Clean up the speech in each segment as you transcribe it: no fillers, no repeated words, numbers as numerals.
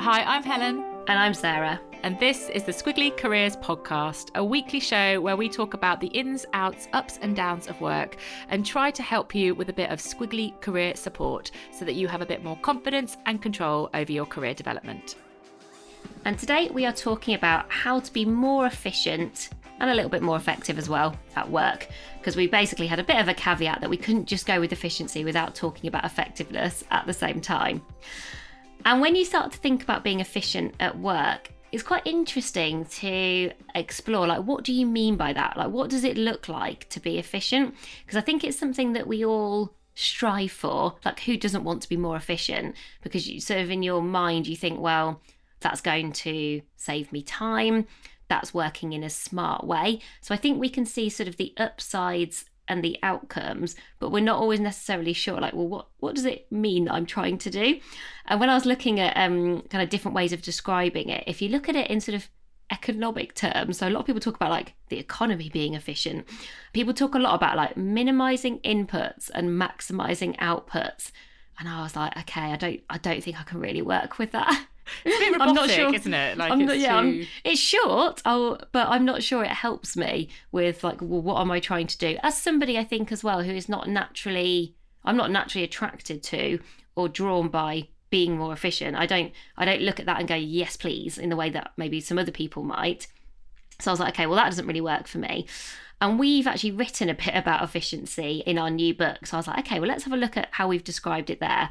Hi, I'm Helen. And I'm Sarah. And this is the Squiggly Careers podcast, a weekly show where we talk about the ins, outs, ups and downs of work and try to help you with a bit of squiggly career support so that you have a bit more confidence and control over your career development. And today we are talking about how to be more efficient and a little bit more effective as well at work, because we basically had a bit of a caveat that we couldn't just go with efficiency without talking about effectiveness at the same time. And when you start to think about being efficient at work, it's quite interesting to explore, like, what do you mean by that? Like, what does it look like to be efficient? Because I think it's something that we all strive for. Like, who doesn't want to be more efficient? Because you sort of in your mind, you think, well, that's going to save me time. That's working in a smart way. So I think we can see sort of the upsides and the outcomes, but we're not always necessarily sure, like, well, what does it mean that I'm trying to do? And when I was looking at kind of different ways of describing it, if you look at it in sort of economic terms, so a lot of people talk about like the economy being efficient. People talk a lot about like minimizing inputs and maximizing outputs. And I was like, okay, I don't think I can really work with that. It's a bit robotic, I'm not sure. Isn't it? Like, it's short, but I'm not sure it helps me with like, well, what am I trying to do? As somebody, I think as well, who is I'm not naturally attracted to or drawn by being more efficient. I don't look at that and go, yes, please, in the way that maybe some other people might. So I was like, okay, well, that doesn't really work for me. And we've actually written a bit about efficiency in our new book. So I was like, okay, well, let's have a look at how we've described it there.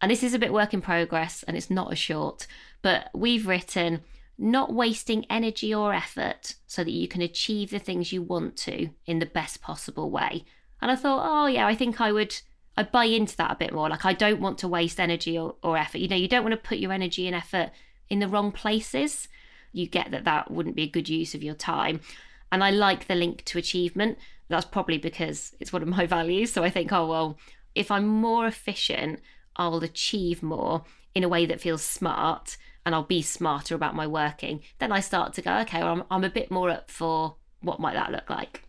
And this is a bit work in progress and it's not as short, but we've written not wasting energy or effort so that you can achieve the things you want to in the best possible way. And I thought, oh yeah, I think I'd buy into that a bit more. Like, I don't want to waste energy or effort. You know, you don't want to put your energy and effort in the wrong places. You get that wouldn't be a good use of your time. And I like the link to achievement. That's probably because it's one of my values. So I think, oh, well, if I'm more efficient, I'll achieve more in a way that feels smart and I'll be smarter about my working. Then I start to go, okay, well, I'm a bit more up for what might that look like.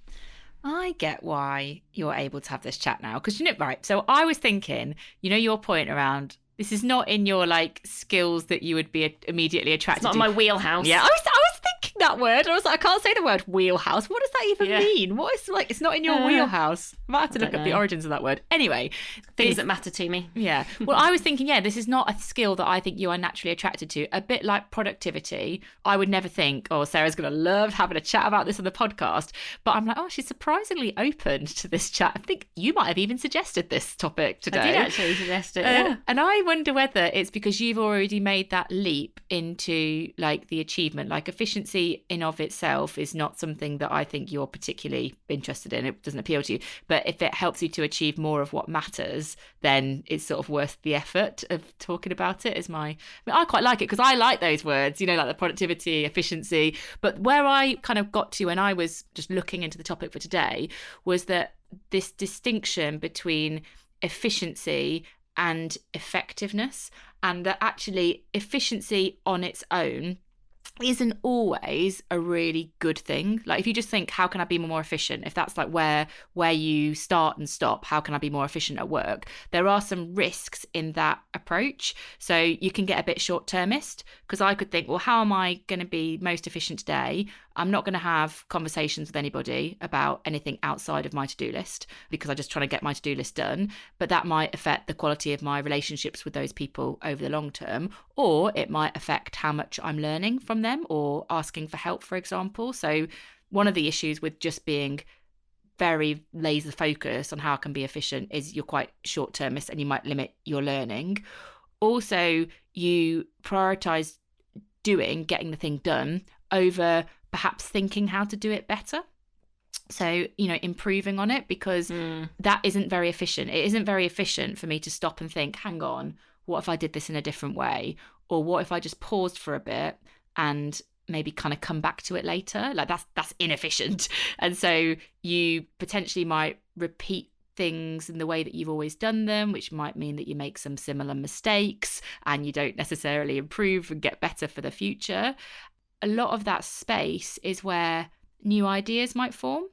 I get why you're able to have this chat now. Because, right, so I was thinking, your point around this is not in your like skills that you would be immediately attracted to. It's not my wheelhouse. Yeah, I was thinking that word. I was like, I can't say the word wheelhouse. What does that even mean? What is like? It's not in your wheelhouse. I might have to look up the origins of that word. Anyway, things that matter to me. Yeah. Well, I was thinking, this is not a skill that I think you are naturally attracted to. A bit like productivity. I would never think, oh, Sarah's going to love having a chat about this on the podcast. But I'm like, oh, she's surprisingly open to this chat. I think you might have even suggested this topic today. I did actually suggest it. Yeah. And I wonder whether it's because you've already made that leap into like the achievement. Like, efficiency in of itself is not something that I think you're particularly interested in. It doesn't appeal to you. But if it helps you to achieve more of what matters, then it's sort of worth the effort of talking about it. I quite like it because I like those words, like the productivity, efficiency. But where I kind of got to when I was just looking into the topic for today was that this distinction between efficiency and effectiveness, and that actually efficiency on its own isn't always a really good thing. Like, if you just think, how can I be more efficient? If that's like where you start and stop, how can I be more efficient at work? There are some risks in that approach. So you can get a bit short-termist, because I could think, well, how am I going to be most efficient today? I'm not going to have conversations with anybody about anything outside of my to-do list because I'm just trying to get my to-do list done. But that might affect the quality of my relationships with those people over the long term, or it might affect how much I'm learning from them or asking for help, for example. So one of the issues with just being very laser focused on how I can be efficient is you're quite short-termist and you might limit your learning. Also, you prioritize getting the thing done over perhaps thinking how to do it better. So, improving on it, because that isn't very efficient. It isn't very efficient for me to stop and think, hang on, what if I did this in a different way? Or what if I just paused for a bit and maybe kind of come back to it later? Like, that's inefficient. And so you potentially might repeat things in the way that you've always done them, which might mean that you make some similar mistakes and you don't necessarily improve and get better for the future. A lot of that space is where new ideas might form.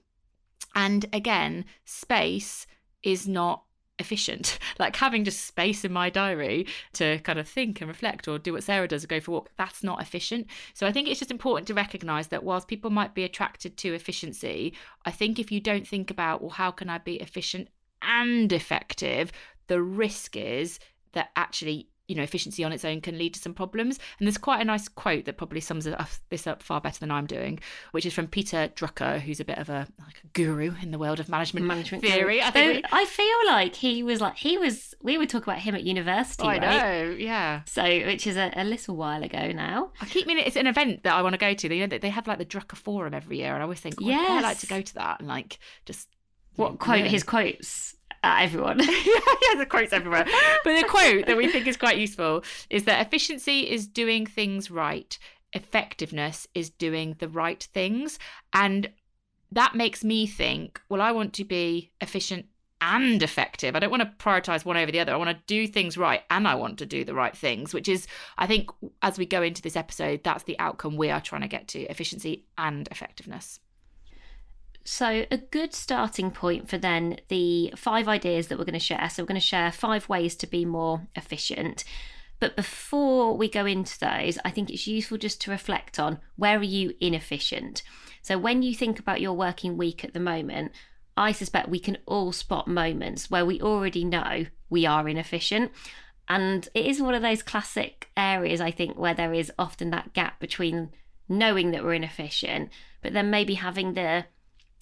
And again, space is not efficient. Like having just space in my diary to kind of think and reflect or do what Sarah does, or go for a walk, that's not efficient. So I think it's just important to recognize that whilst people might be attracted to efficiency, I think if you don't think about, well, how can I be efficient and effective, the risk is that actually, you know, efficiency on its own can lead to some problems. And there's quite a nice quote that probably sums this up far better than I'm doing, which is from Peter Drucker, who's a bit of a guru in the world of management theory. I feel like we would talk about him at university, I right? know, yeah. So, which is a little while ago now. I keep meaning it's an event that I want to go to. You know, they have like the Drucker Forum every year, and I always think, oh, I'd quite like to go to that and like just his quotes at everyone. Yeah, the quotes everywhere. But the quote that we think is quite useful is that efficiency is doing things right. Effectiveness is doing the right things. And that makes me think, well, I want to be efficient and effective. I don't want to prioritize one over the other. I want to do things right and I want to do the right things, which is, I think, as we go into this episode, that's the outcome we are trying to get to: efficiency and effectiveness. So a good starting point for then the 5 ideas that we're going to share. So we're going to share 5 ways to be more efficient. But before we go into those, I think it's useful just to reflect on, where are you inefficient? So when you think about your working week at the moment, I suspect we can all spot moments where we already know we are inefficient. And it is one of those classic areas, I think, where there is often that gap between knowing that we're inefficient, but then maybe having the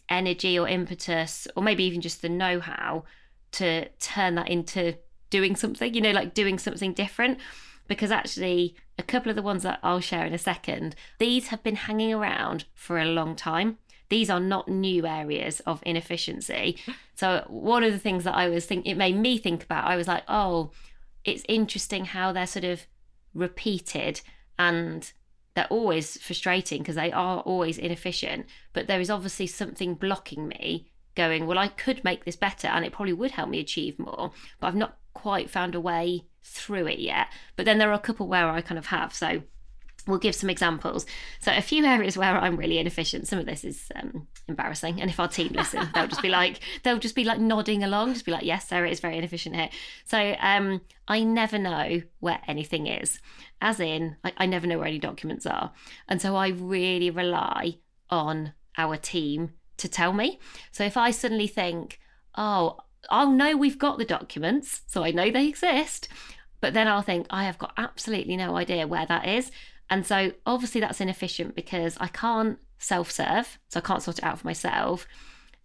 energy or impetus, or maybe even just the know-how to turn that into doing something, you know, like doing something different. Because actually, a couple of the ones that I'll share in a second, these have been hanging around for a long time. These are not new areas of inefficiency. So one of the things that I was thinking, it made me think about, I was like, oh, it's interesting how they're sort of repeated, and they're always frustrating because they are always inefficient. But there is obviously something blocking me going, well, I could make this better and it probably would help me achieve more, but I've not quite found a way through it yet. But then there are a couple where I kind of have. So we'll give some examples. So a few areas where I'm really inefficient. Some of this is embarrassing. And if our team listen, they'll just be like nodding along, just be like, yes, Sarah is very inefficient here. So I never know where anything is. As in, I never know where any documents are. And so I really rely on our team to tell me. So if I suddenly think, oh, I'll know we've got the documents, so I know they exist, but then I'll think, I have got absolutely no idea where that is. And so obviously that's inefficient because I can't self-serve, so I can't sort it out for myself.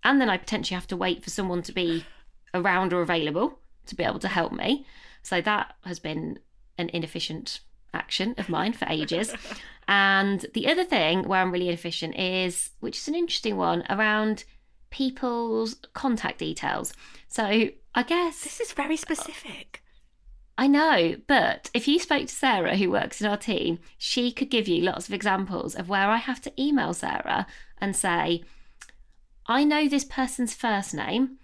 And then I potentially have to wait for someone to be around or available to be able to help me. So that has been an inefficient action of mine for ages. And the other thing where I'm really inefficient is, which is an interesting one, around people's contact details. So I guess this is very specific. I know, but if you spoke to Sarah, who works in our team, she could give you lots of examples of where I have to email Sarah and say, I know this person's first name,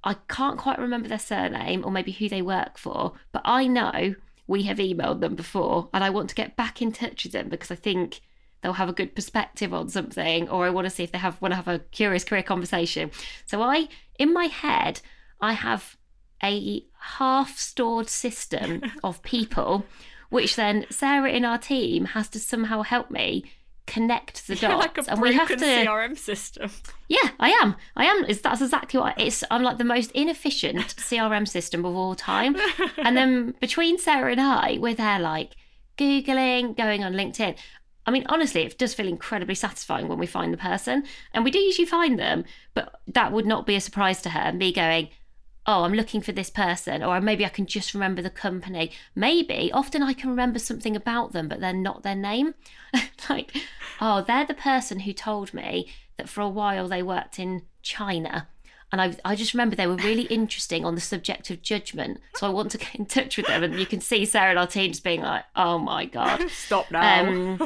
I can't quite remember their surname or maybe who they work for, but I know we have emailed them before and I want to get back in touch with them because I think they'll have a good perspective on something, or I want to see if they want to have a curious career conversation. So in my head, I have a half-stored system of people, which then Sarah in our team has to somehow help me connect the dots. You're like a broken CRM system. Yeah, I am. That's exactly what I'm like, the most inefficient CRM system of all time. And then between Sarah and I, we're there like Googling, going on LinkedIn. I mean, honestly, it does feel incredibly satisfying when we find the person, and we do usually find them, but that would not be a surprise to her, me going, oh, I'm looking for this person, or maybe I can just remember the company. Maybe, often I can remember something about them, but they're not their name. Like, oh, they're the person who told me that for a while they worked in China. And I just remember they were really interesting on the subject of judgment. So I want to get in touch with them. And you can see Sarah and our team just being like, oh my God. Stop now.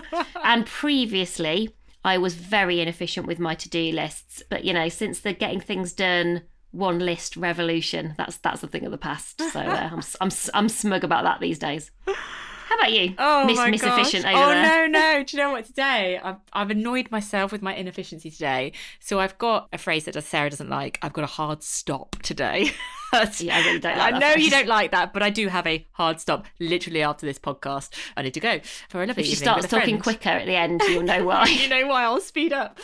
And previously, I was very inefficient with my to-do lists. But, you know, since the getting things done one list revolution, that's a thing of the past. So I'm smug about that these days. How about you? Oh, Miss Efficient over there? No. Do you know what? Today, I've annoyed myself with my inefficiency today. So I've got a phrase that Sarah doesn't like. I've got a hard stop today. But Yeah, I really don't like I that know phrase. you don't like that, but I do have a hard stop literally after this podcast. I need to go for a lovely If she evening starts with a talking friend. quicker at the end, you'll know why. You know why, I'll speed up.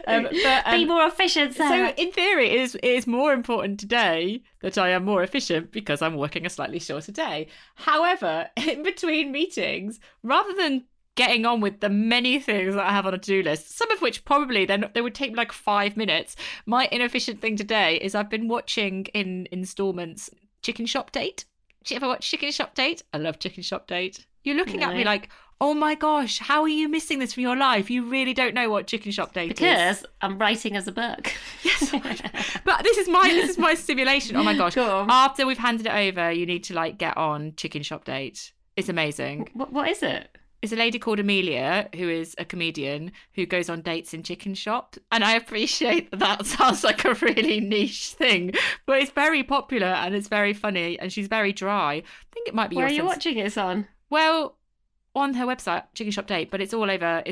Be more efficient, Sarah. So in theory, it is more important today that I am more efficient because I'm working a slightly shorter day. However, in between meetings, rather than getting on with the many things that I have on a to-do list, some of which probably then they would take me like 5 minutes, my inefficient thing today is I've been watching in installments Chicken Shop Date. Do you ever watch Chicken Shop Date? I love Chicken Shop Date. You're looking at me like, oh my gosh, how are you missing this from your life? You really don't know what Chicken Shop Date is. Because I'm writing as a book. Yes, but this is my stimulation. Oh my gosh! After we've handed it over, you need to like get on Chicken Shop Date. It's amazing. What is it? It's a lady called Amelia who is a comedian who goes on dates in chicken shops, and I appreciate that sounds like a really niche thing, but it's very popular and it's very funny, and she's very dry. I think it might be. Where are you watching it on? Well, on her website, Chicken Shop Date, but it's all over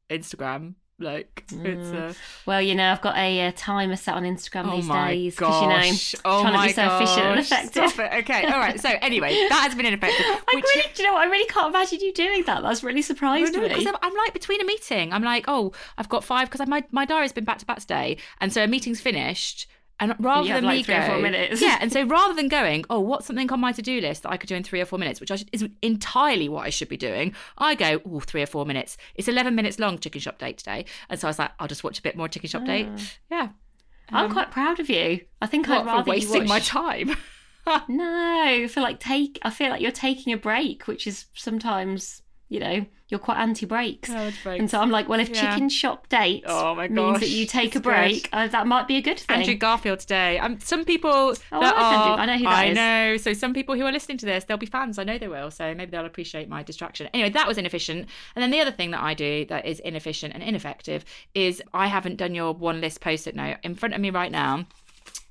Instagram. Like it's well, you know, I've got a timer set on Instagram these days because you know, trying to be so efficient and effective. Stop it. Okay, all right. So anyway, that has been ineffective. Do you know what? I really can't imagine you doing that. That's really surprised me. Because I'm like between a meeting, I'm like, oh, I've got 5 because my diary's been back to back today, and so a meeting's finished. And rather than me 3 or 4 minutes. Yeah, and so rather than going, oh, what's something on my to-do list that I could do in 3 or 4 minutes, which is entirely what I should be doing, I go, oh, 3 or 4 minutes. It's 11 minutes long, Chicken Shop Date today. And so I was like, I'll just watch a bit more Chicken Shop Date. Yeah. I'm quite proud of you. I think I'd rather for wasting my time. No, I feel like you're taking a break, which is sometimes, you know, you're quite anti-breaks. And so I'm like, well, if Chicken Shop Date means that you take a break, that might be a good thing. Andrew Garfield today. Some people I know who that is. I know. So some people who are listening to this, they'll be fans. I know they will. So maybe they'll appreciate my distraction. Anyway, that was inefficient. And then the other thing that I do that is inefficient and ineffective is I haven't done your one list post-it note in front of me right now.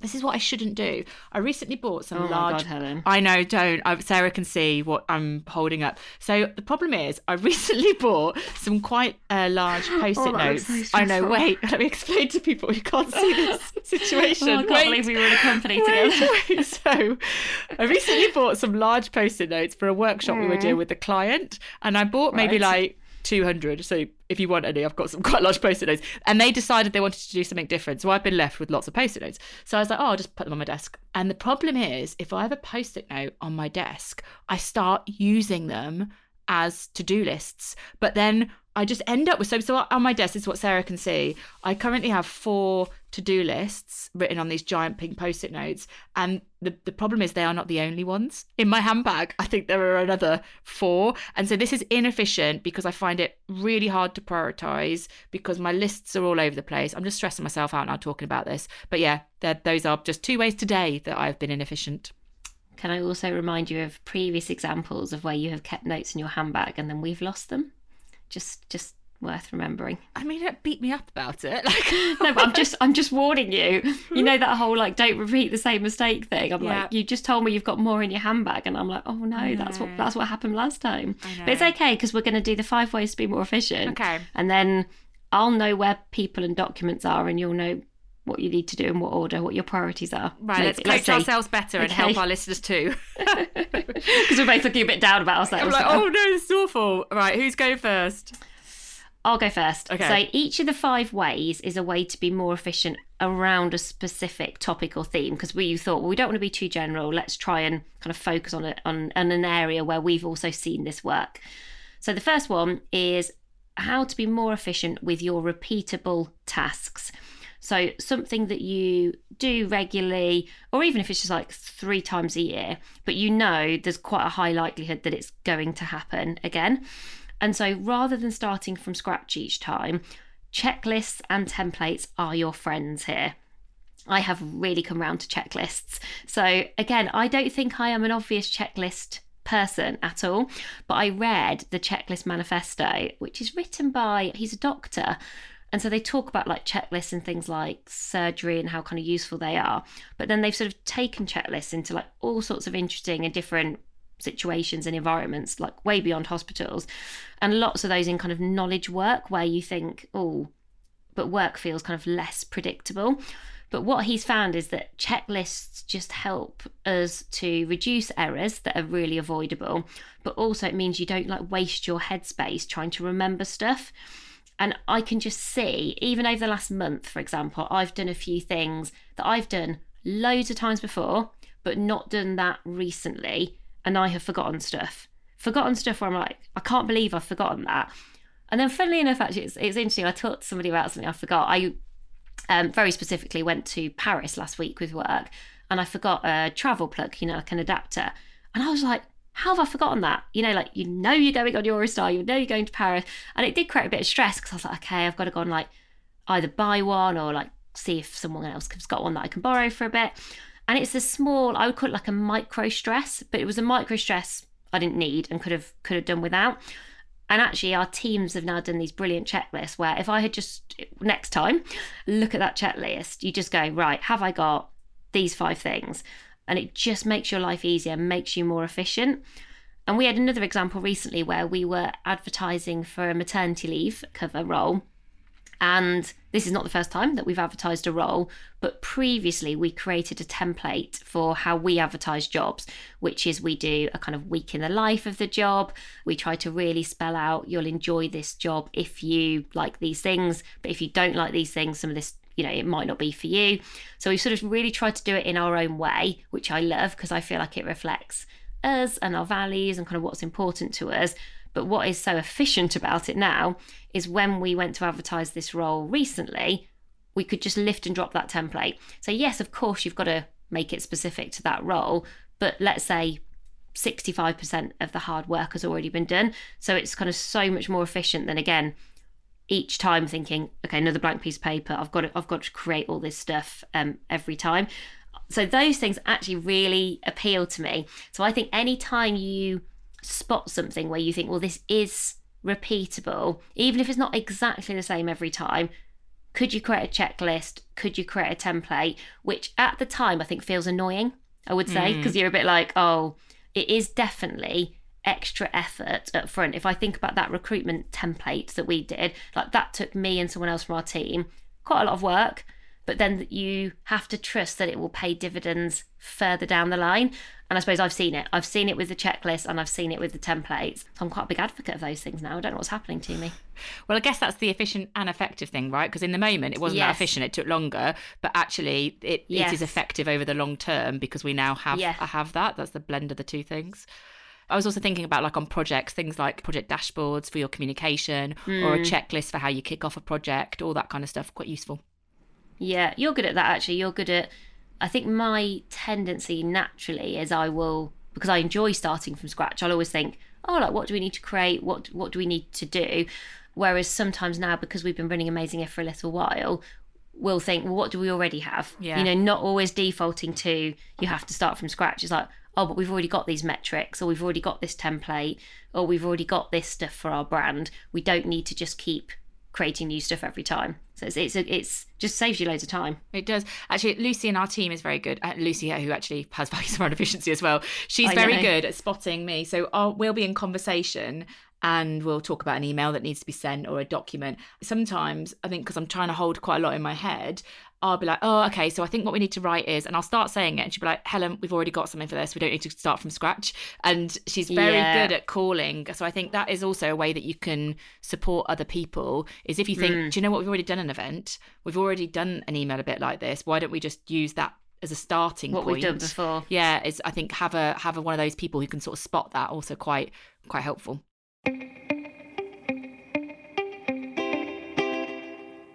This is what I shouldn't do. I recently bought some large... God, Helen. I know, don't. Sarah can see what I'm holding up. So the problem is I recently bought some quite large post-it notes. So I know, wait, let me explain to people who can't see this situation. I can't believe we were in a company together. Wait. So I recently bought some large post-it notes for a workshop we were doing with the client. And I bought maybe like 200. So if you want any, I've got some quite large post-it notes. And they decided they wanted to do something different. So I've been left with lots of post-it notes. So I was like, oh, I'll just put them on my desk. And the problem is, if I have a post-it note on my desk, I start using them as to-do lists. But then I just end up with so on my desk, this is what Sarah can see. I currently have 4 to-do lists written on these giant pink post-it notes. And the problem is they are not the only ones. In my handbag, I think there are another 4. And so this is inefficient because I find it really hard to prioritize because my lists are all over the place. I'm just stressing myself out now talking about this. But yeah, those are just 2 ways today that I've been inefficient. Can I also remind you of previous examples of where you have kept notes in your handbag and then we've lost them? Just worth remembering. I mean, don't beat me up about it. No, but I'm just warning you. You know that whole like don't repeat the same mistake thing. I'm like, you just told me you've got more in your handbag, and I'm like, oh no, that's what happened last time. But it's okay because we're going to do the 5 ways to be more efficient. Okay. And then I'll know where people and documents are, and you'll know what you need to do in what order, what your priorities are. Right, let's coach ourselves better and help our listeners too. Because we're both looking a bit down about ourselves. I'm like, oh no, this is awful. Right, who's going first? I'll go first. Okay. So each of the 5 ways is a way to be more efficient around a specific topic or theme, because we thought, well, we don't want to be too general. Let's try and kind of focus on an area where we've also seen this work. So the first one is how to be more efficient with your repeatable tasks. So something that you do regularly, or even if it's just like 3 times a year, but you know there's quite a high likelihood that it's going to happen again. And so rather than starting from scratch each time, checklists and templates are your friends here. I have really come round to checklists. So again, I don't think I am an obvious checklist person at all, but I read the Checklist Manifesto, which is written by, he's a doctor. And so they talk about like checklists and things like surgery and how kind of useful they are. But then they've sort of taken checklists into like all sorts of interesting and different situations and environments, like way beyond hospitals. And lots of those in kind of knowledge work where you think, oh, but work feels kind of less predictable. But what he's found is that checklists just help us to reduce errors that are really avoidable, but also it means you don't like waste your headspace trying to remember stuff. And I can just see, even over the last month, for example, I've done a few things that I've done loads of times before, but not done that recently. And I have forgotten stuff where I'm like, I can't believe I've forgotten that. And then funnily enough, actually, it's interesting. I talked to somebody about something I forgot. I very specifically went to Paris last week with work, and I forgot a travel plug, like an adapter. And I was like, how have I forgotten that? You're going on Eurostar, you're going to Paris. And it did create a bit of stress because I was like, okay, I've got to go and like either buy one or like see if someone else has got one that I can borrow for a bit. And it's a small, I would call it like a micro stress, but it was a micro stress I didn't need and could have done without. And actually our teams have now done these brilliant checklists where if I had just, next time, look at that checklist, you just go, right, have I got these 5 things? And it just makes your life easier, makes you more efficient. And we had another example recently where we were advertising for a maternity leave cover role. And this is not the first time that we've advertised a role, but previously we created a template for how we advertise jobs, which is we do a kind of week in the life of the job. We try to really spell out, you'll enjoy this job if you like these things, but if you don't like these things, some of this, it might not be for you. So we sort of really tried to do it in our own way, which I love because I feel like it reflects us and our values and kind of what's important to us. But what is so efficient about it now is when we went to advertise this role recently, we could just lift and drop that template. So yes, of course, you've got to make it specific to that role, but let's say 65% of the hard work has already been done. So it's kind of so much more efficient than, again, each time thinking, okay, another blank piece of paper, I've got to create all this stuff every time. So those things actually really appeal to me. So I think anytime you spot something where you think, well, this is repeatable, even if it's not exactly the same every time, could you create a checklist? Could you create a template? Which at the time I think feels annoying, I would say, because you're a bit like, oh, it is definitely extra effort up front. If I think about that recruitment template that we did, like that took me and someone else from our team quite a lot of work, but then you have to trust that it will pay dividends further down the line. And I suppose I've seen it with the checklist and I've seen it with the templates. So I'm quite a big advocate of those things now. I don't know what's happening to me. Well, I guess that's the efficient and effective thing, right? Because in the moment it wasn't that efficient, it took longer, but actually it is effective over the long term because we now have that. That's the blend of the two things. I was also thinking about like on projects, things like project dashboards for your communication or a checklist for how you kick off a project, all that kind of stuff, quite useful. Yeah, you're good at that actually. You're good at, I think my tendency naturally is because I enjoy starting from scratch, I'll always think, oh, like what do we need to create? What do we need to do? Whereas sometimes now, because we've been running Amazing If for a little while, we'll think, well, what do we already have? Yeah. Not always defaulting to you have to start from scratch. It's like, oh, but we've already got these metrics, or we've already got this template, or we've already got this stuff for our brand. We don't need to just keep creating new stuff every time. So it's just saves you loads of time. It does. Actually, Lucy in our team is very good. Lucy, who actually has values around efficiency as well. She's very good at spotting me. So we'll be in conversation and we'll talk about an email that needs to be sent or a document. Sometimes, I think because I'm trying to hold quite a lot in my head, I'll be like, oh, okay, so I think what we need to write is, and I'll start saying it, and she'll be like, Helen, we've already got something for this. We don't need to start from scratch. And she's very good at calling. So I think that is also a way that you can support other people, is if you think, do you know what, we've already done an event. We've already done an email a bit like this. Why don't we just use that as a starting point? What we've done before. Yeah, I think have a one of those people who can sort of spot that, also quite helpful.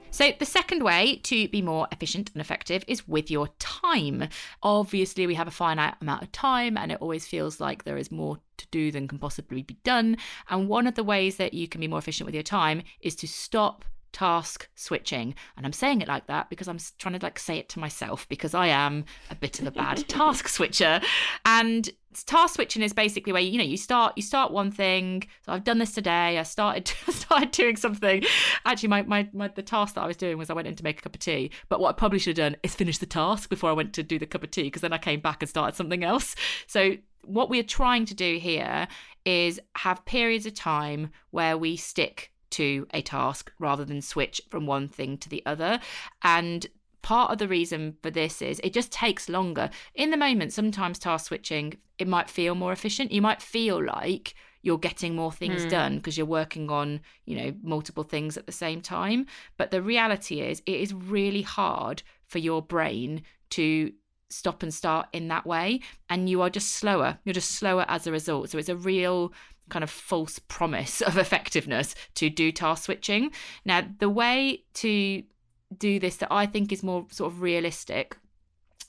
So the second way to be more efficient and effective is with your time. Obviously, we have a finite amount of time and it always feels like there is more to do than can possibly be done. And one of the ways that you can be more efficient with your time is to stop task switching. And I'm saying it like that because I'm trying to say it to myself, because I am a bit of a bad task switcher. And task switching is basically where you start one thing. So I've done this today. I started doing something. Actually, the task that I was doing was I went in to make a cup of tea. But what I probably should have done is finish the task before I went to do the cup of tea, because then I came back and started something else. So what we're trying to do here is have periods of time where we stick to a task rather than switch from one thing to the other. And part of the reason for this is it just takes longer. In the moment, sometimes task switching, it might feel more efficient. You might feel like you're getting more things done because you're working on, multiple things at the same time. But the reality is it is really hard for your brain to stop and start in that way. And you are just slower. You're just slower as a result. So it's a real kind of false promise of effectiveness to do task switching. Now, the way to do this that I think is more sort of realistic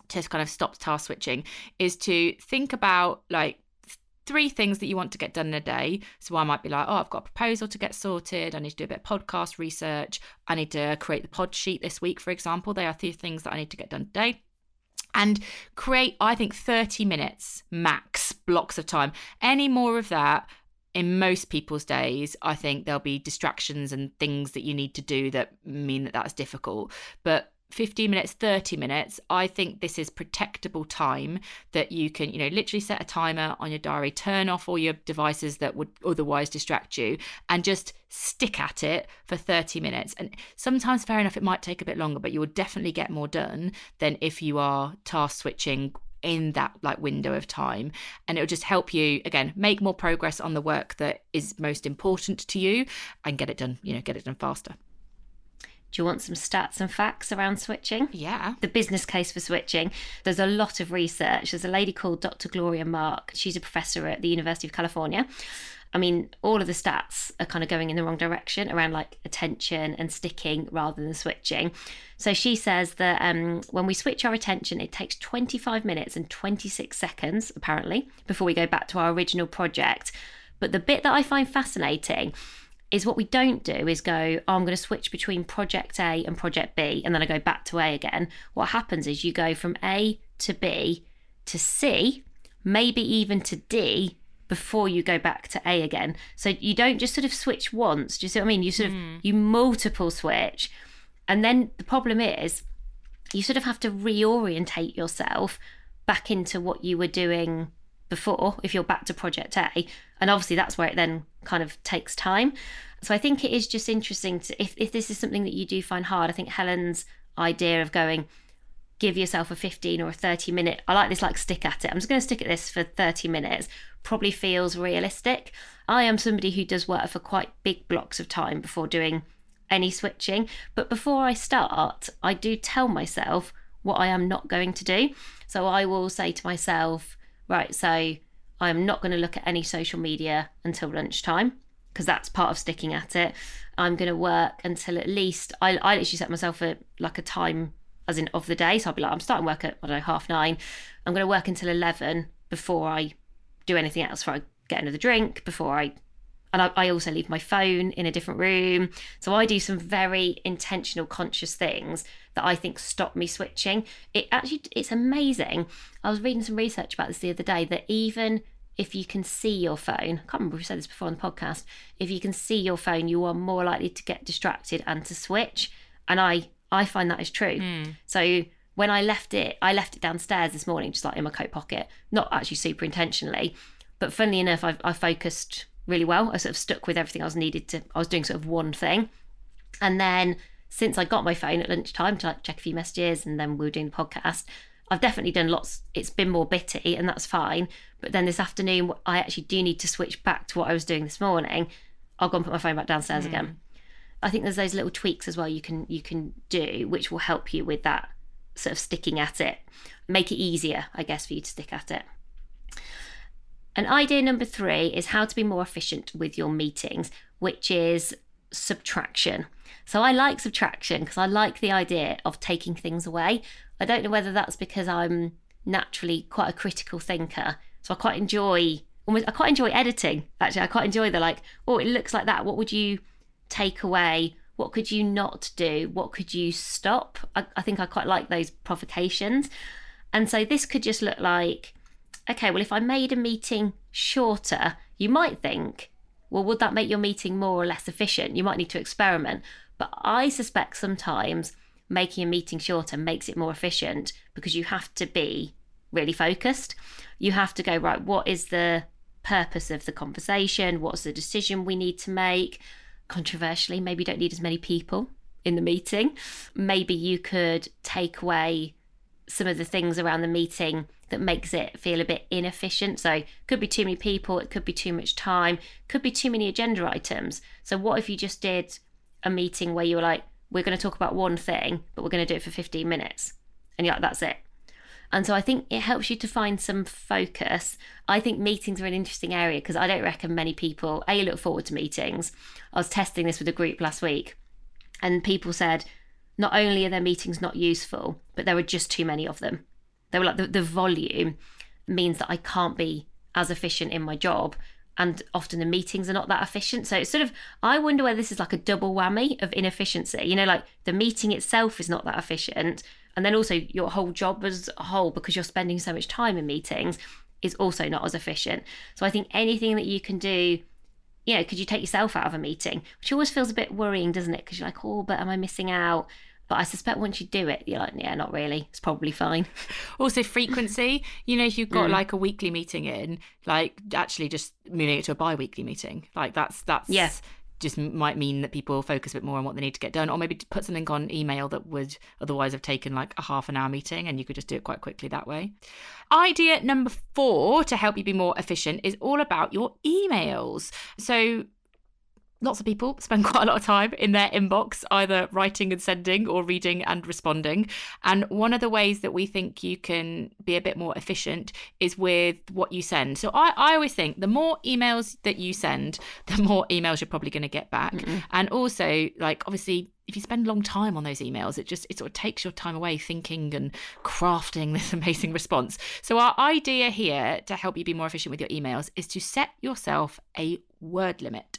to kind of stop task switching is to think about like 3 things that you want to get done in a day. So I might be like, I've got a proposal to get sorted. I need to do a bit of podcast research. I need to create the pod sheet this week, for example. They are 3 things that I need to get done today. And create, I think, 30 minutes max blocks of time. Any more of that, in most people's days, I think there'll be distractions and things that you need to do that mean that that's difficult. But 15 minutes, 30 minutes, I think this is protectable time that you can, literally set a timer on your diary, turn off all your devices that would otherwise distract you, and just stick at it for 30 minutes. And sometimes, fair enough, it might take a bit longer, but you will definitely get more done than if you are task switching in that like window of time. And it'll just help you, again, make more progress on the work that is most important to you and get it done, get it done faster. Do you want some stats and facts around switching? Yeah. The business case for switching. There's a lot of research. There's a lady called Dr. Gloria Mark. She's a professor at the University of California. I mean, all of the stats are kind of going in the wrong direction around like attention and sticking rather than switching. So she says that when we switch our attention, it takes 25 minutes and 26 seconds, apparently, before we go back to our original project. But the bit that I find fascinating is what we don't do is go, I'm going to switch between project A and project B, and then I go back to A again. What happens is you go from A to B to C, maybe even to D, before you go back to A again. So you don't just sort of switch once. Do you see what I mean? You sort of, you multiple switch. And then the problem is you sort of have to reorientate yourself back into what you were doing before, if you're back to project A. And obviously that's where it then kind of takes time. So I think it is just interesting to, if this is something that you do find hard, I think Helen's idea of going, give yourself a 15 or a 30 minute, I like this like stick at it. I'm just going to stick at this for 30 minutes, probably feels realistic. I am somebody who does work for quite big blocks of time before doing any switching. But before I start, I do tell myself what I am not going to do. So I will say to myself, right, so I am not going to look at any social media until lunchtime, because that's part of sticking at it. I'm going to work until at least, I literally set myself a time as in of the day. So I'll be like, I'm starting work at, 9:30. I'm going to work until 11 before I do anything else, before I get another drink, and I also leave my phone in a different room. So I do some very intentional, conscious things that I think stop me switching. It's amazing. I was reading some research about this the other day, that even if you can see your phone, I can't remember if we said this before on the podcast, if you can see your phone, you are more likely to get distracted and to switch. And I find that is true. So when I left it downstairs this morning, just like in my coat pocket, not actually super intentionally, but funnily enough, I focused really well. I sort of stuck with everything I was doing sort of one thing. And then since I got my phone at lunchtime to like check a few messages, and then we were doing the podcast, I've definitely done lots. It's been more bitty, and that's fine. But then this afternoon, I actually do need to switch back to what I was doing this morning. I'll go and put my phone back downstairs again. I think there's those little tweaks as well you can do, which will help you with that sort of sticking at it. Make it easier, I guess, for you to stick at it. And idea number 3 is how to be more efficient with your meetings, which is subtraction. So I like subtraction because I like the idea of taking things away. I don't know whether that's because I'm naturally quite a critical thinker. So I quite enjoy editing, actually. I quite enjoy the like, oh, it looks like that. What would you take away? What could you not do? What could you stop? I think I quite like those provocations. And so this could just look like, okay, well, if I made a meeting shorter, you might think, well, would that make your meeting more or less efficient? You might need to experiment. But I suspect sometimes making a meeting shorter makes it more efficient, because you have to be really focused. You have to go, right, what is the purpose of the conversation? What's the decision we need to make? Controversially, maybe you don't need as many people in the meeting. Maybe you could take away some of the things around the meeting that makes it feel a bit inefficient. So it could be too many people, it could be too much time, could be too many agenda items. So what if you just did a meeting where you were like, we're going to talk about one thing, but we're going to do it for 15 minutes. And you're like, that's it. And so I think it helps you to find some focus. I think meetings are an interesting area because I don't reckon many people, look forward to meetings. I was testing this with a group last week and people said, not only are their meetings not useful, but there are just too many of them. They were like, the volume means that I can't be as efficient in my job. And often the meetings are not that efficient. So it's sort of, I wonder whether this is like a double whammy of inefficiency. You know, like the meeting itself is not that efficient. And then also your whole job as a whole, because you're spending so much time in meetings, is also not as efficient. So I think anything that you can do, you know, could you take yourself out of a meeting? Which always feels a bit worrying, doesn't it? Because you're like, oh, but am I missing out? But I suspect once you do it, you're like, yeah, not really. It's probably fine. Also frequency, you know, if you've got like a weekly meeting in, like actually just moving it to a bi-weekly meeting, like that's just might mean that people focus a bit more on what they need to get done, or maybe put something on email that would otherwise have taken like a half an hour meeting and you could just do it quite quickly that way. Idea number 4 to help you be more efficient is all about your emails. So lots of people spend quite a lot of time in their inbox, either writing and sending or reading and responding. And one of the ways that we think you can be a bit more efficient is with what you send. So I always think the more emails that you send, the more emails you're probably going to get back. Mm-hmm. And also, like, obviously, if you spend a long time on those emails, it sort of takes your time away thinking and crafting this amazing response. So our idea here to help you be more efficient with your emails is to set yourself a word limit.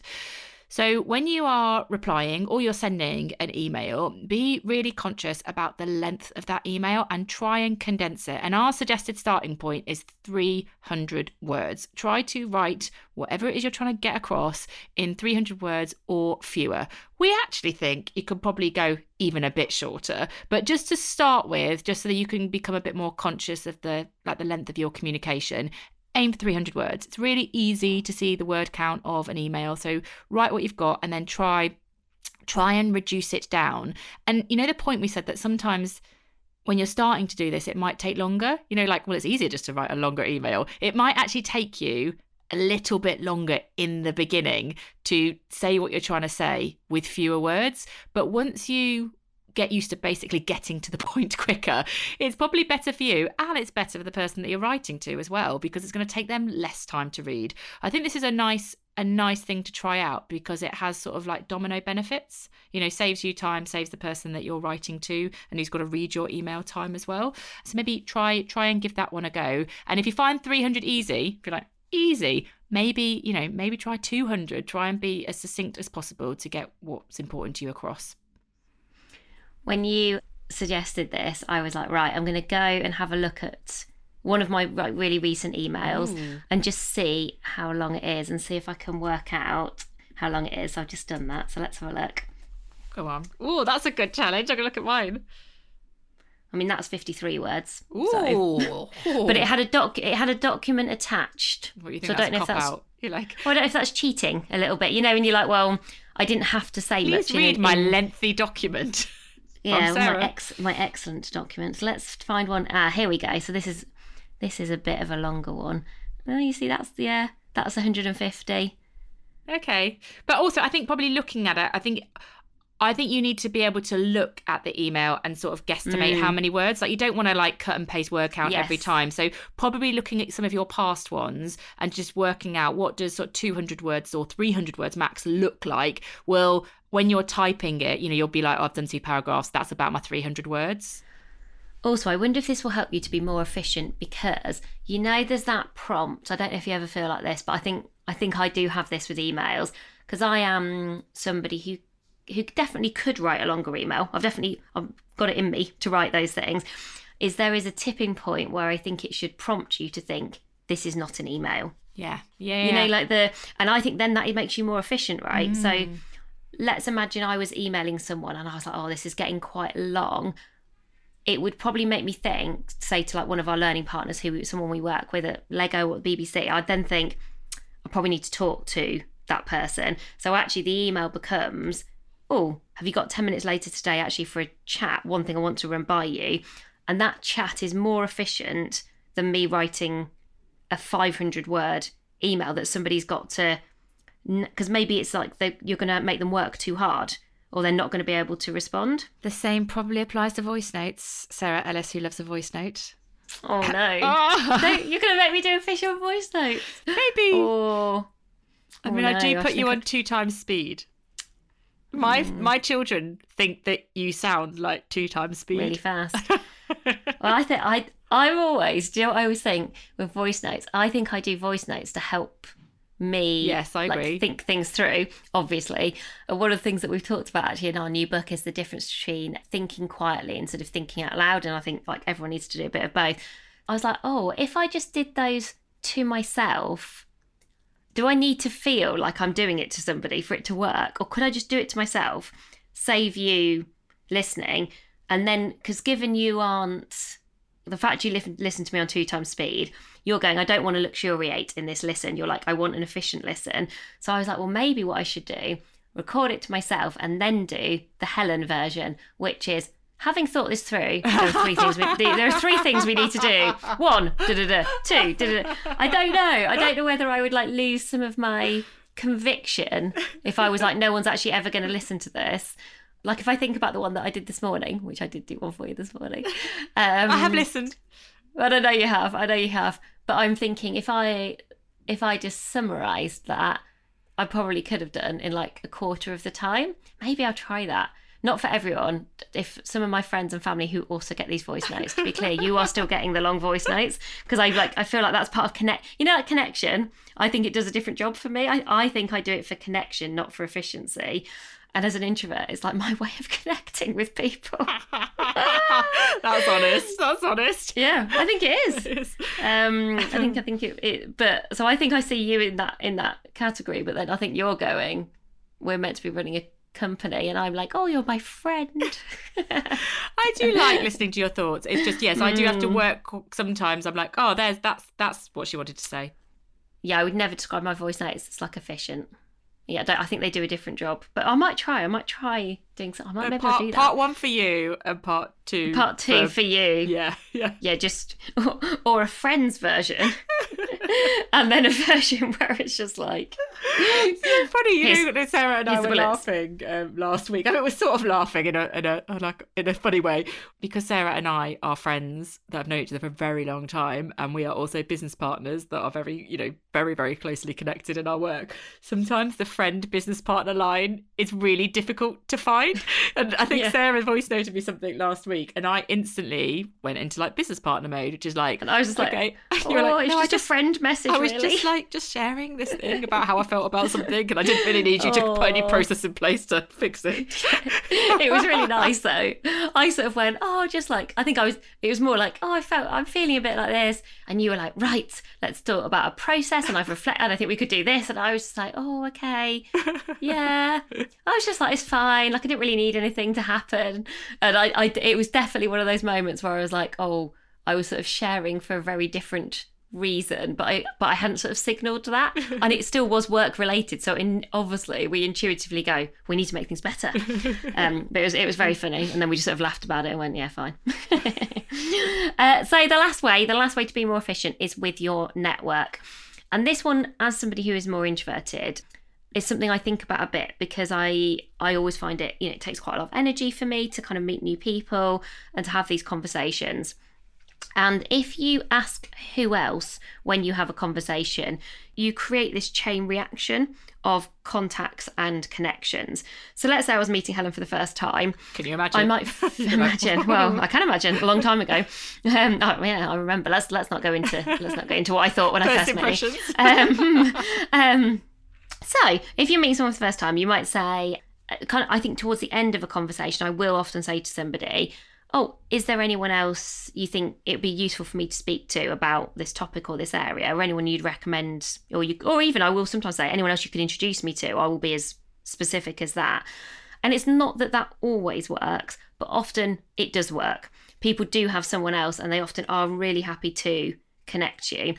So when you are replying or you're sending an email, be really conscious about the length of that email and try and condense it. And our suggested starting point is 300 words. Try to write whatever it is you're trying to get across in 300 words or fewer. We actually think you could probably go even a bit shorter, but just to start with, just so that you can become a bit more conscious of the length of your communication, aim for 300 words. It's really easy to see the word count of an email. So write what you've got and then try and reduce it down. And you know, the point we said that sometimes when you're starting to do this, it might take longer. You know, like, well, it's easier just to write a longer email. It might actually take you a little bit longer in the beginning to say what you're trying to say with fewer words. But once you get used to basically getting to the point quicker, it's probably better for you, and it's better for the person that you're writing to as well, because it's going to take them less time to read. I think this is a nice thing to try out because it has sort of like domino benefits. You know, saves you time, saves the person that you're writing to and who's got to read your email time as well. So maybe try and give that one a go. And if you find 300 easy, if you're like, easy, maybe try 200. Try and be as succinct as possible to get what's important to you across. When you suggested this, I was like, right, I'm going to go and have a look at one of my really recent emails and just see how long it is and see if I can work out how long it is. So I've just done that. So let's have a look. Go on. Oh, that's a good challenge. I'm going to look at mine. I mean, that's 53 words. Ooh. So. But it had a document attached. What, you think so that's I don't know if that's out? You're like, well, I don't know if that's cheating a little bit, you know, and you're like, well, I didn't have to say much. Please read my lengthy document. Yeah, my excellent documents. Let's find one. Here we go. So this is a bit of a longer one. Oh, you see, that's 150. Okay, but also I think probably looking at it, I think you need to be able to look at the email and sort of guesstimate how many words. Like, you don't want to like cut and paste word count every time. So probably looking at some of your past ones and just working out what does sort of 200 words or 300 words max look like. Well, when you're typing it, you know, you'll be like, oh, I've done 2 paragraphs. That's about my 300 words. Also, I wonder if this will help you to be more efficient because, you know, there's that prompt. I don't know if you ever feel like this, but I think I do have this with emails because I am somebody who definitely could write a longer email. I've got it in me to write those things. There is a tipping point where I think it should prompt you to think, this is not an email. Yeah. You know, like and I think then that it makes you more efficient, right? So let's imagine I was emailing someone and I was like, oh, this is getting quite long. It would probably make me think, say to like one of our learning partners, someone we work with at Lego or BBC, I'd then think, I probably need to talk to that person. So actually the email becomes oh, have you got 10 minutes later today actually for a chat? One thing I want to run by you. And that chat is more efficient than me writing a 500-word email that somebody's got to, because maybe it's like you're going to make them work too hard, or they're not going to be able to respond. The same probably applies to voice notes. Sarah Ellis, who loves a voice note. Oh, no. No, you're going to make me do official voice notes. Maybe. Oh, I mean, no, I do put you think on 2 times speed. My children think that you sound like 2 times speed. Really fast. Well, I think I'm always, do you know what I always think with voice notes? I think I do voice notes to help me Yes, I agree. think things through, obviously. And one of the things that we've talked about actually in our new book is the difference between thinking quietly and sort of thinking out loud. And I think like everyone needs to do a bit of both. I was like, oh, if I just did those to myself, do I need to feel like I'm doing it to somebody for it to work? Or could I just do it to myself, save you listening? And then, because given you aren't, the fact you listen to me on 2 times speed, you're going, I don't want to luxuriate in this listen. You're like, I want an efficient listen. So I was like, well, maybe what I should do, record it to myself and then do the Helen version, which is, having thought this through, there are 3 things we need to do. 1, da-da-da. 2, da-da-da. I don't know whether I would like lose some of my conviction if I was like, no one's actually ever going to listen to this. Like if I think about the one that I did this morning, which I did do one for you this morning. I have listened. I know you have. But I'm thinking if I just summarised that, I probably could have done in like a quarter of the time. Maybe I'll try that. Not for everyone. If some of my friends and family who also get these voice notes, to be clear, you are still getting the long voice notes, because I feel like that's part of like connection. I think it does a different job for me. I think I do it for connection, not for efficiency. And as an introvert, it's like my way of connecting with people. That's honest. Yeah, I think it is. It is. I think it. But so I think I see you in that category. But then I think you're going, we're meant to be running a company, and I'm like, oh, you're my friend. I do like listening to your thoughts. It's just, yes, I do have to work sometimes. I'm like, oh, that's what she wanted to say. Yeah, I would never describe my voice notes. It's like efficient. Yeah, I think they do a different job. But I might try doing something. Maybe I'll do that. Part 1 for you and part 2. Part 2 for you. Yeah. Yeah, just or a friend's version, and then a version where it's just like. It's funny, Sarah and I were laughing last week. I mean, we're sort of laughing in a funny way, because Sarah and I are friends that have known each other for a very long time, and we are also business partners that are very, very, very closely connected in our work. Sometimes the friend business partner line is really difficult to find, and I think Sarah voice noted me something last week, and I instantly went into like business partner mode, which is like, and I was just okay. Like, oh, like, no, it's just a friend message. I was really. just sharing this thing about how I felt about something, and I didn't really need you to put any process in place to fix it. It was really nice though. I sort of went, it was more like, I'm feeling a bit like this, and you were like, right, let's talk about a process, and I've reflected, and I think we could do this, and I was just like, oh, okay, yeah. I was just like, it's fine, like I didn't really need anything to happen, and it was definitely one of those moments where I was like, oh, I was sort of sharing for a very different reason, but I hadn't sort of signalled that, and it still was work related, so obviously we intuitively go, we need to make things better. But it was very funny, and then we just sort of laughed about it and went, yeah, fine. So the last way to be more efficient is with your network, and this one, as somebody who is more introverted, is something I think about a bit, because I always find it, it takes quite a lot of energy for me to kind of meet new people and to have these conversations. And if you ask who else when you have a conversation, you create this chain reaction of contacts and connections. So let's say I was meeting Helen for the first time. Can you imagine? I might imagine. Well, I can imagine a long time ago. I remember. Let's not go into what I thought when I first met you. So if you meet someone for the first time, you might say, I think towards the end of a conversation, I will often say to somebody, oh, is there anyone else you think it would be useful for me to speak to about this topic or this area, or anyone you'd recommend, or even I will sometimes say anyone else you could introduce me to. I will be as specific as that. And it's not that always works, but often it does work. People do have someone else, and they often are really happy to connect you.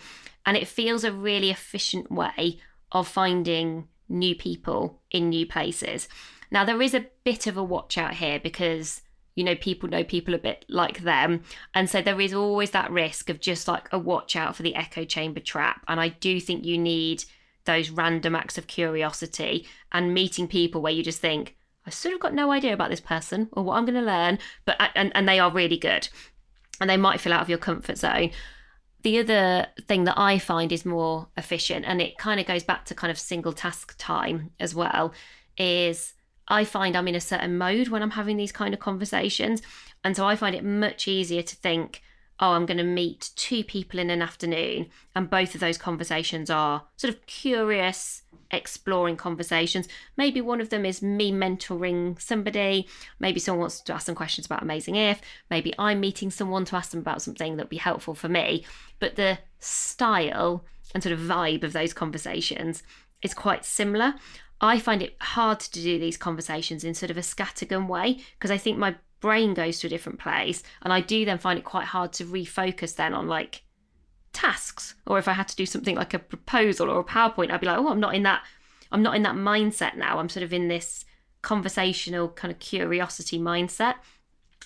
And it feels a really efficient way of finding new people in new places. Now, there is a bit of a watch out here because, you know people a bit like them. And so there is always that risk of just like a watch out for the echo chamber trap. And I do think you need those random acts of curiosity and meeting people where you just think, I sort of got no idea about this person or what I'm going to learn, but and they are really good. And they might feel out of your comfort zone. The other thing that I find is more efficient, and it kind of goes back to kind of single task time as well, is I find I'm in a certain mode when I'm having these kind of conversations. And so I find it much easier to think, oh, I'm going to meet 2 people in an afternoon. And both of those conversations are sort of curious, exploring conversations. Maybe one of them is me mentoring somebody. Maybe someone wants to ask some questions about Amazing If. Maybe I'm meeting someone to ask them about something that would be helpful for me. But the style and sort of vibe of those conversations is quite similar. I find it hard to do these conversations in sort of a scattergun way because I think my brain goes to a different place, and I do then find it quite hard to refocus then on like tasks, or if I had to do something like a proposal or a PowerPoint, I'd be like, oh, I'm not in that mindset now. I'm sort of in this conversational kind of curiosity mindset.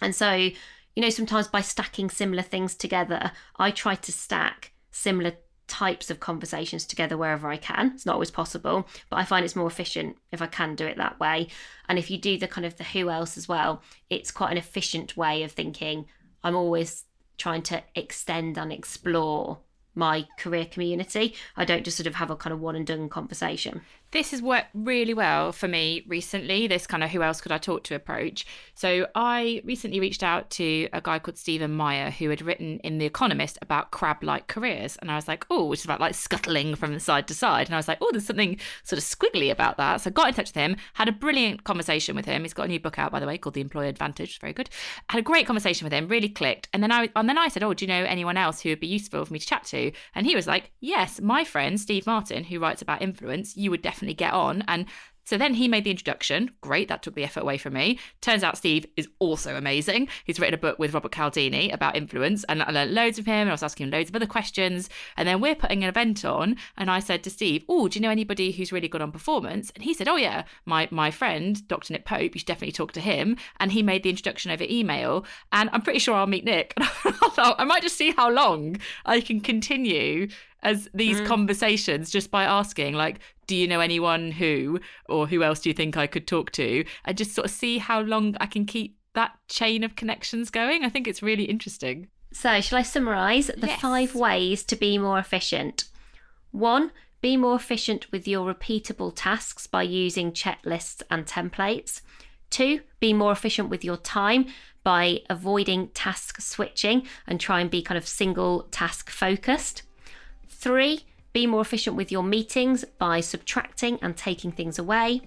And so, you know, sometimes by stacking similar things together, I try to stack similar types of conversations together wherever I can. It's not always possible, but I find it's more efficient if I can do it that way. And if you do the kind of the who else as well, it's quite an efficient way of thinking. I'm always trying to extend and explore my career community. I don't just sort of have a kind of one and done conversation. This has worked really well for me recently, this kind of who else could I talk to approach. So I recently reached out to a guy called Stephen Meyer who had written in The Economist about crab-like careers. And I was like, oh, which is about like scuttling from side to side. And I was like, oh, there's something sort of squiggly about that. So I got in touch with him, had a brilliant conversation with him. He's got a new book out, by the way, called The Employer Advantage. Very good. Had a great conversation with him, really clicked. And then I said, oh, do you know anyone else who would be useful for me to chat to? And he was like, yes, my friend, Steve Martin, who writes about influence, you would definitely get on. And so then he made the introduction. Great, that took the effort away from me. Turns out Steve is also amazing. He's written a book with Robert Cialdini about influence, and I learned loads of him, and I was asking him loads of other questions. And then we're putting an event on, and I said to Steve, oh, do you know anybody who's really good on performance? And he said, oh yeah, my friend, Dr. Nick Pope, you should definitely talk to him. And he made the introduction over email, and I'm pretty sure I'll meet Nick. And I thought I might just see how long I can continue as these conversations just by asking, like, do you know anyone who, or who else do you think I could talk to? And just sort of see how long I can keep that chain of connections going. I think it's really interesting. So shall I summarise the 5 ways to be more efficient? 1, be more efficient with your repeatable tasks by using checklists and templates. 2, be more efficient with your time by avoiding task switching and try and be kind of single task focused. 3, be more efficient with your meetings by subtracting and taking things away.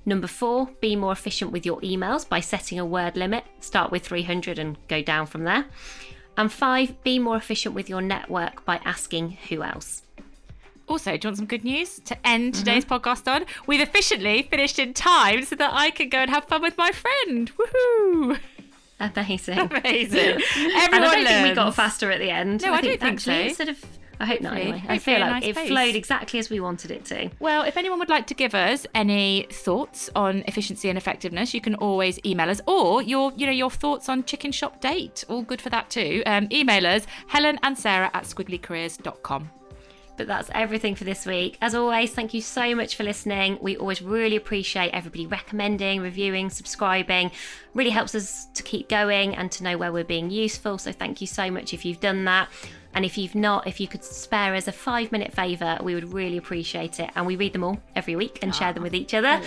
Number 4, be more efficient with your emails by setting a word limit. Start with 300 and go down from there. And 5, be more efficient with your network by asking who else. Also, do you want some good news to end today's podcast on? We've efficiently finished in time so that I can go and have fun with my friend. Woohoo! Amazing. Everyone and I don't learns. think we got faster at the end. No, I don't think actually, so. Sort of, I hope not anyway. I Hopefully feel a like nice it pace. flowed exactly as we wanted it to. Well, if anyone would like to give us any thoughts on efficiency and effectiveness, you can always email us, or your thoughts on Chicken Shop Date. All good for that too. Email us, helenandsarah@squigglycareers.com. But that's everything for this week. As always, thank you so much for listening. We always really appreciate everybody recommending, reviewing, subscribing. Really helps us to keep going and to know where we're being useful. So thank you so much if you've done that. And if you've not, if you could spare us a 5-minute favour, we would really appreciate it. And we read them all every week and share them with each other.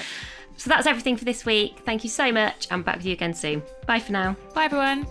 So that's everything for this week. Thank you so much. I'm back with you again soon. Bye for now. Bye, everyone.